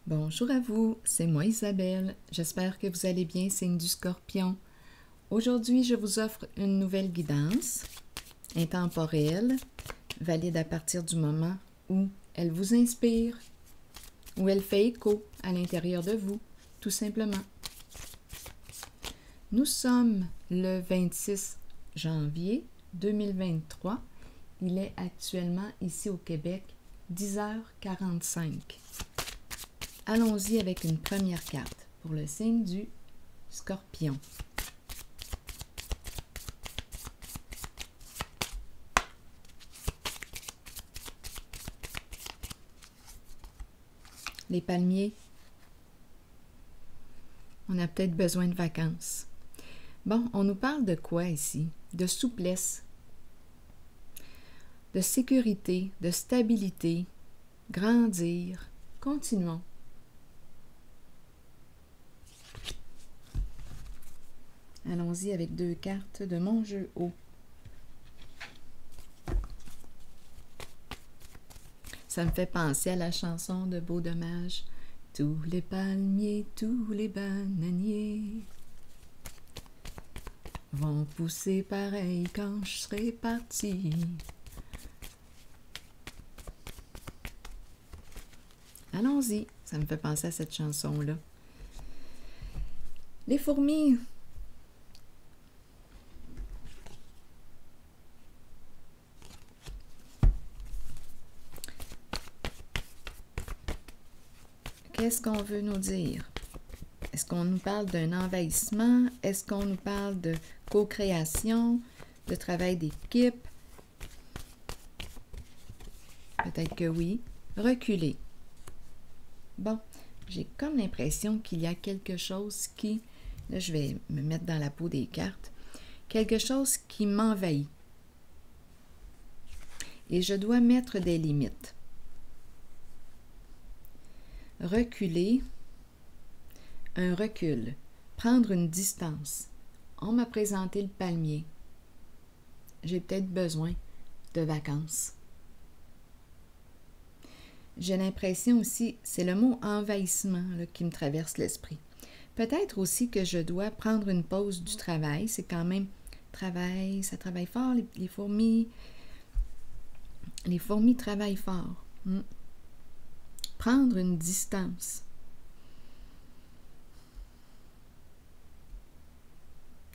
Bonjour à vous, c'est moi Isabelle. J'espère que vous allez bien, signe du Scorpion. Aujourd'hui, je vous offre une nouvelle guidance intemporelle, valide à partir du moment où elle vous inspire, où elle fait écho à l'intérieur de vous, tout simplement. Nous sommes le 26 janvier 2023. Il est actuellement ici au Québec 10h45. Allons-y avec une première carte pour le signe du Scorpion. Les palmiers, on a peut-être besoin de vacances. Bon, on nous parle de quoi ici? De souplesse, de sécurité, de stabilité, grandir. Continuons. Allons-y avec deux cartes de mon jeu haut. Ça me fait penser à la chanson de Beau Dommage. Tous les palmiers, tous les bananiers vont pousser pareil quand je serai parti. Allons-y, ça me fait penser à cette chanson-là. Les fourmis. Qu'est-ce qu'on veut nous dire? Est-ce qu'on nous parle d'un envahissement? Est-ce qu'on nous parle de co-création, de travail d'équipe? Peut-être que oui. Reculer. Bon, j'ai comme l'impression qu'il y a quelque chose qui... Là, je vais me mettre dans la peau des cartes. Quelque chose qui m'envahit. Et je dois mettre des limites. Reculer, un recul, prendre une distance. On m'a présenté le palmier. J'ai peut-être besoin de vacances. J'ai l'impression aussi, c'est le mot envahissement là, qui me traverse l'esprit. Peut-être aussi que je dois prendre une pause du travail. C'est quand même travail, ça travaille fort, les fourmis. Les fourmis travaillent fort. Prendre une distance.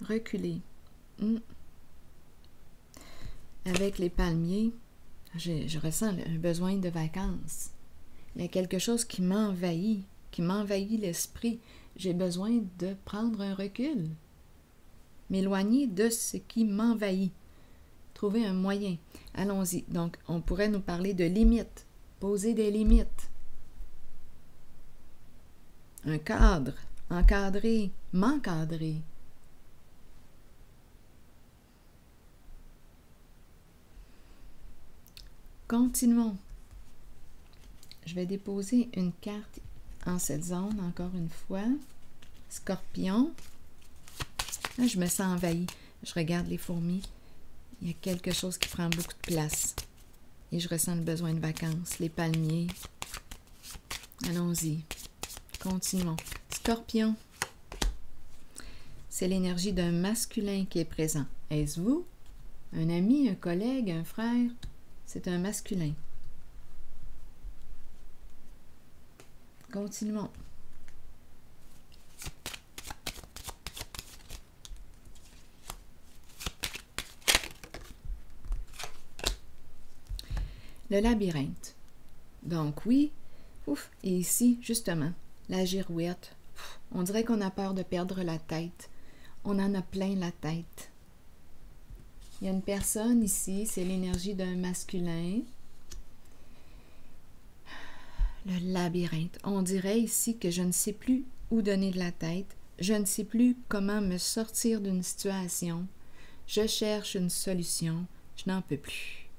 Reculer. Avec les palmiers, je ressens un besoin de vacances. Il y a quelque chose qui m'envahit l'esprit. J'ai besoin de prendre un recul. M'éloigner de ce qui m'envahit. Trouver un moyen. Allons-y. Donc, on pourrait nous parler de limites. Poser des limites. Un cadre. Encadrer. M'encadrer. Continuons. Je vais déposer une carte en cette zone, encore une fois. Scorpion. Là, je me sens envahie. Je regarde les fourmis. Il y a quelque chose qui prend beaucoup de place. Et je ressens le besoin de vacances. Les palmiers. Allons-y. Continuons. Scorpion. C'est l'énergie d'un masculin qui est présent. Est-ce vous? Un ami, un collègue, un frère? C'est un masculin. Continuons. Le labyrinthe. Donc oui, et ici, justement, la girouette. On dirait qu'on a peur de perdre la tête. On en a plein la tête. Il y a une personne ici, c'est l'énergie d'un masculin. Le labyrinthe. On dirait ici que je ne sais plus où donner de la tête. Je ne sais plus comment me sortir d'une situation. Je cherche une solution. Je n'en peux plus.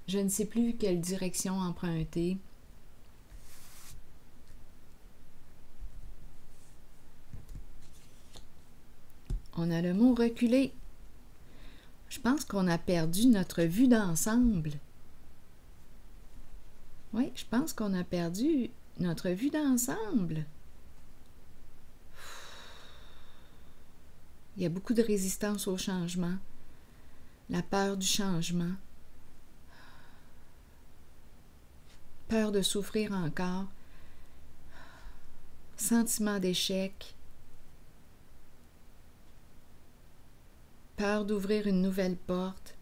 Je ne sais plus quelle direction emprunter. On a le mot reculer. Je pense qu'on a perdu notre vue d'ensemble. Oui, je pense qu'on a perdu notre vue d'ensemble. Il y a beaucoup de résistance au changement, la peur du changement, peur de souffrir encore, sentiment d'échec, peur d'ouvrir une nouvelle porte.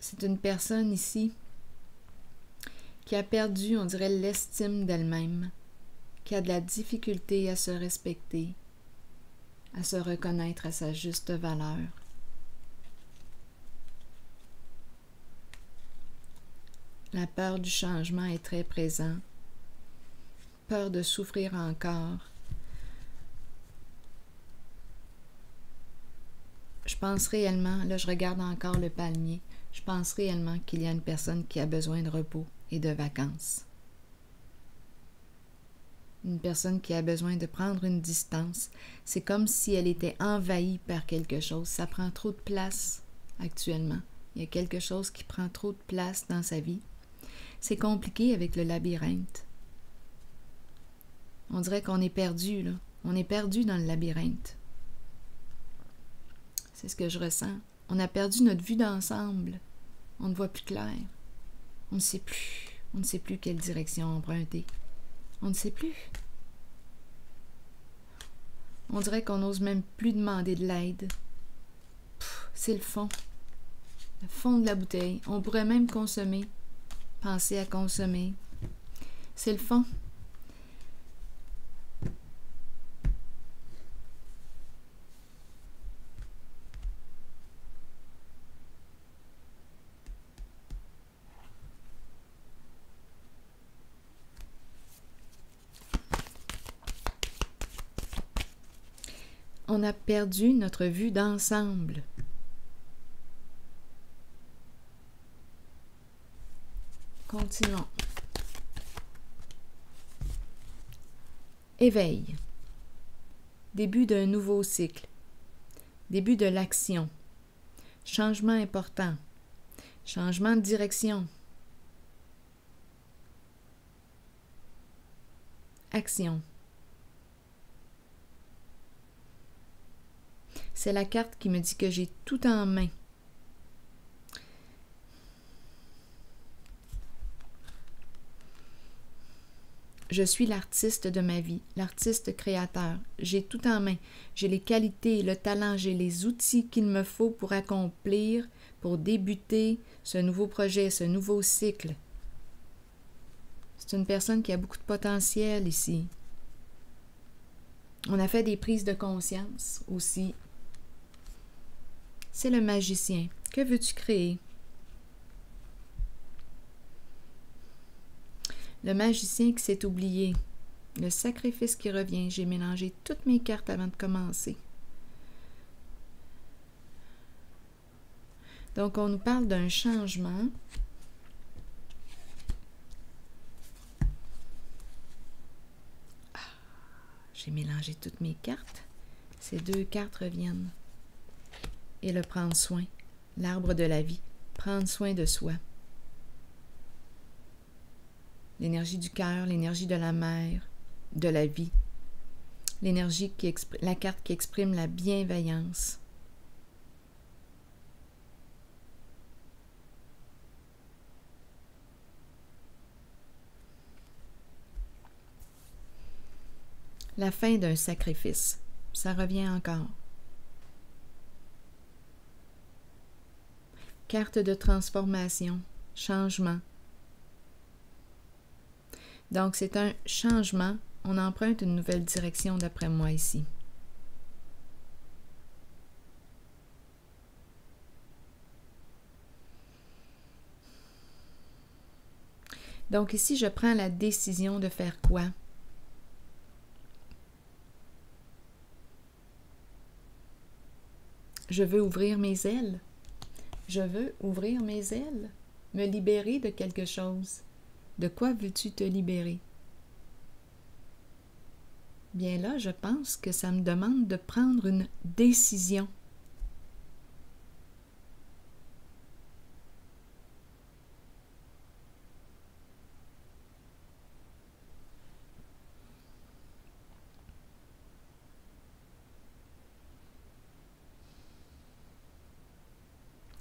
C'est une personne ici qui a perdu, on dirait, l'estime d'elle-même, qui a de la difficulté à se respecter, à se reconnaître à sa juste valeur. La peur du changement est très présente, peur de souffrir encore. Je pense réellement, là je regarde encore le palmier, je pense réellement qu'il y a une personne qui a besoin de repos et de vacances. Une personne qui a besoin de prendre une distance. C'est comme si elle était envahie par quelque chose. Ça prend trop de place actuellement. Il y a quelque chose qui prend trop de place dans sa vie. C'est compliqué avec le labyrinthe. On dirait qu'on est perdu, là. On est perdu dans le labyrinthe. C'est ce que je ressens. On a perdu notre vue d'ensemble. On ne voit plus clair. On ne sait plus. On ne sait plus quelle direction emprunter. On ne sait plus. On dirait qu'on n'ose même plus demander de l'aide. C'est le fond. Le fond de la bouteille. On pourrait même consommer. Penser à consommer. C'est le fond. On a perdu notre vue d'ensemble. Continuons. Éveil. Début d'un nouveau cycle. Début de l'action. Changement important. Changement de direction. Action. C'est la carte qui me dit que j'ai tout en main. Je suis l'artiste de ma vie, l'artiste créateur. J'ai tout en main. J'ai les qualités, le talent, j'ai les outils qu'il me faut pour accomplir, pour débuter ce nouveau projet, ce nouveau cycle. C'est une personne qui a beaucoup de potentiel ici. On a fait des prises de conscience aussi. C'est le magicien. Que veux-tu créer? Le magicien qui s'est oublié. Le sacrifice qui revient. J'ai mélangé toutes mes cartes avant de commencer. Donc, on nous parle d'un changement. J'ai mélangé toutes mes cartes. Ces deux cartes reviennent. Et le prendre soin. L'arbre de la vie. Prendre soin de soi. L'énergie du cœur, l'énergie de la mer, de la vie. L'énergie la carte qui exprime la bienveillance. La fin d'un sacrifice. Ça revient encore. Carte de transformation, changement. Donc, c'est un changement. On emprunte une nouvelle direction d'après moi ici. Donc ici, je prends la décision de faire quoi? Je veux ouvrir mes ailes. Je veux ouvrir mes ailes. Me libérer de quelque chose. De quoi veux-tu te libérer? Bien là, je pense que ça me demande de prendre une décision.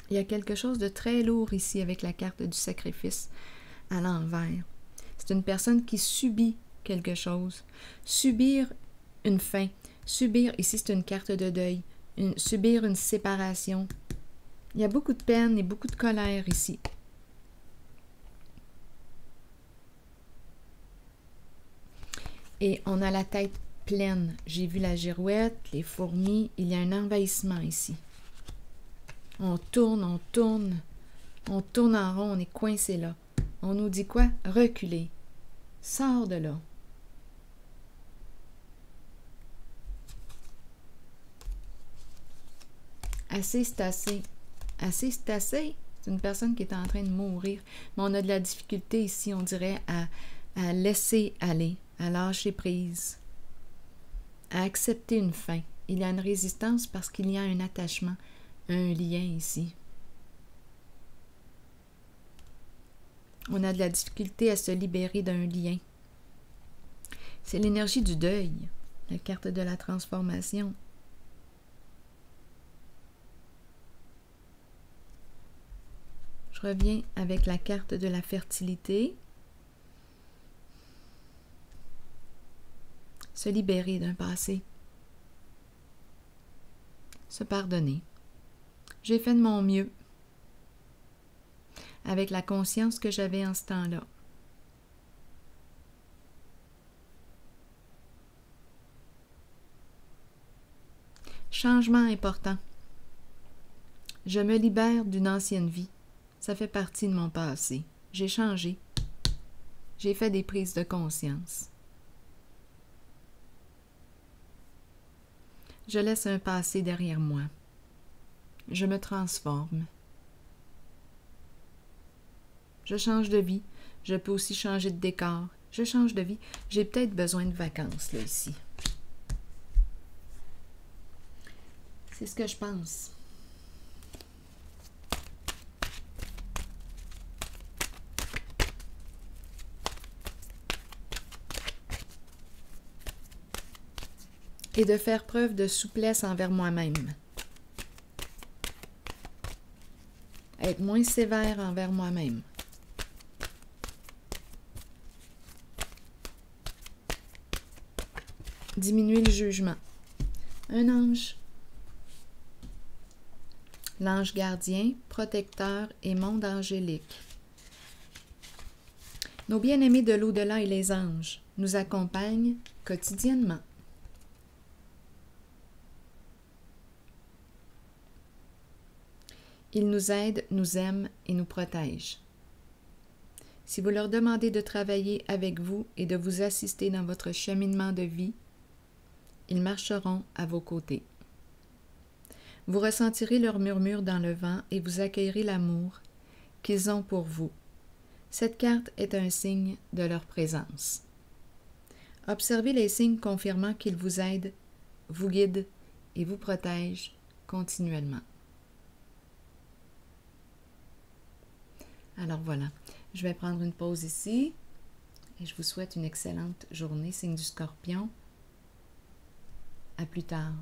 Il y a quelque chose de très lourd ici avec la carte du sacrifice à l'envers. C'est une personne qui subit quelque chose. Subir une fin. Subir, ici c'est une carte de deuil. Subir une séparation. Il y a beaucoup de peine et beaucoup de colère ici. Et on a la tête pleine. J'ai vu la girouette, les fourmis. Il y a un envahissement ici. On tourne en rond, on est coincé là. On nous dit quoi? Reculer. Sors de là. Assez, c'est assez. Assez, c'est assez. C'est une personne qui est en train de mourir. Mais on a de la difficulté ici, on dirait, à laisser aller, à lâcher prise, à accepter une fin. Il y a une résistance parce qu'il y a un attachement, un lien ici. On a de la difficulté à se libérer d'un lien. C'est l'énergie du deuil, la carte de la transformation. Je reviens avec la carte de la fertilité. Se libérer d'un passé. Se pardonner. J'ai fait de mon mieux avec la conscience que j'avais en ce temps-là. Changement important. Je me libère d'une ancienne vie. Ça fait partie de mon passé. J'ai changé. J'ai fait des prises de conscience. Je laisse un passé derrière moi. Je me transforme. Je change de vie. Je peux aussi changer de décor. Je change de vie. J'ai peut-être besoin de vacances, là, ici. C'est ce que je pense. Et de faire preuve de souplesse envers moi-même. Être moins sévère envers moi-même. Diminuer le jugement. Un ange. L'ange gardien, protecteur et monde angélique. Nos bien-aimés de l'au-delà et les anges nous accompagnent quotidiennement. Ils nous aident, nous aiment et nous protègent. Si vous leur demandez de travailler avec vous et de vous assister dans votre cheminement de vie, ils marcheront à vos côtés. Vous ressentirez leur murmure dans le vent et vous accueillerez l'amour qu'ils ont pour vous. Cette carte est un signe de leur présence. Observez les signes confirmant qu'ils vous aident, vous guident et vous protègent continuellement. Alors voilà, je vais prendre une pause ici et je vous souhaite une excellente journée, signe du Scorpion. À plus tard.